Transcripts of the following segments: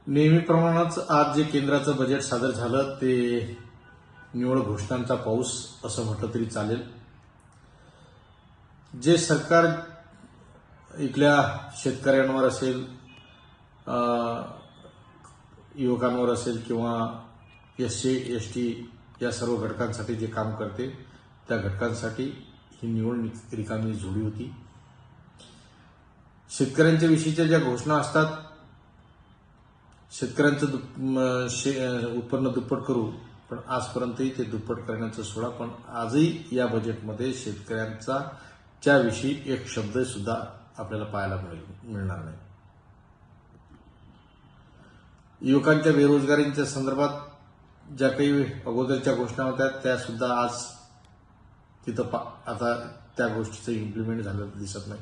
नेहमीप्रमाणेच आज जे केंद्राचं बजेट सादर झालं ते निव्वळ घोषणांचा पाऊस असं म्हटलं तरी चालेल. जे सरकार इथल्या शेतकऱ्यांवर असेल, युवकांवर असेल किंवा एससी एसटी या सर्व घटकांसाठी जे काम करते त्या घटकांसाठी ही निव्वळ रिकामी झोळी होती. शेतकऱ्यांच्या विषयीच्या ज्या घोषणा असतात, शेतकऱ्यांचं उत्पन्न दुप्पट करू, पण आजपर्यंतही ते दुप्पट करण्याचं सोडा, पण आजही या बजेटमध्ये शेतकऱ्यांचा त्याविषयी एक शब्द सुद्धा आपल्याला पाहायला मिळणार नाही. युवकांच्या बेरोजगारीच्या संदर्भात ज्या काही अगोदरच्या घोषणा होत्या त्या सुद्धा आज तिथं आता त्या गोष्टीचं इम्प्लिमेंट झालं दिसत नाही.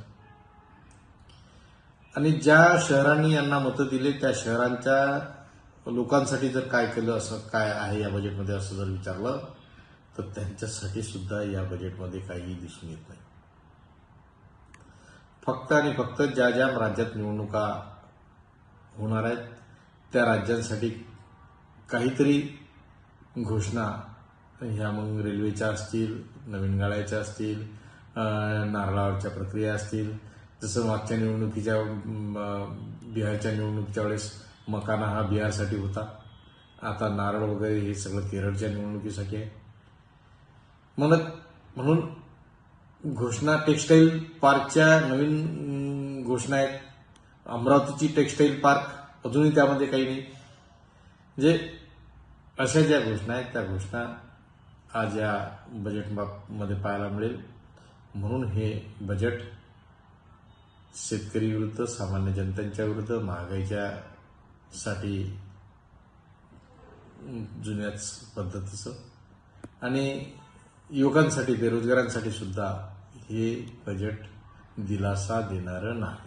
आणि ज्या शहरांनी यांना मतं दिले त्या शहरांच्या लोकांसाठी जर काय केलं, असं काय आहे या बजेटमध्ये असं जर विचारलं तर त्यांच्यासाठी सुद्धा या बजेटमध्ये काहीही दिसून येत नाही. फक्त आणि फक्त ज्या ज्या राज्यात निवडणुका होणार आहेत त्या राज्यांसाठी काहीतरी घोषणा, ह्या मग रेल्वेच्या असतील, नवीन गाड्याच्या असतील, नारळावरच्या प्रक्रिया असतील. जसं मागच्या निवडणुकीच्या बिहारच्या निवडणुकीच्या वेळेस मकाना हा बिहारसाठी होता, आता नारळ वगैरे हे सगळं केरळच्या निवडणुकीसाठी आहे. म्हणून घोषणा टेक्स्टाईल पार्कच्या नवीन घोषणा आहेत. अमरावतीची टेक्स्टाईल पार्क अजूनही त्यामध्ये काही नाही. म्हणजे अशा ज्या घोषणा आहेत त्या घोषणा आज या बजेटमध्ये पाहायला मिळेल. म्हणून हे बजेट शेतकरी विरुद्ध, सामान्य जनतेच्या विरुद्ध, महागाईच्या साठी जुन्याच पद्धतीचं, आणि युवकांसाठी, बेरोजगारांसाठी सुद्धा हे बजेट दिलासा देणारं नाही.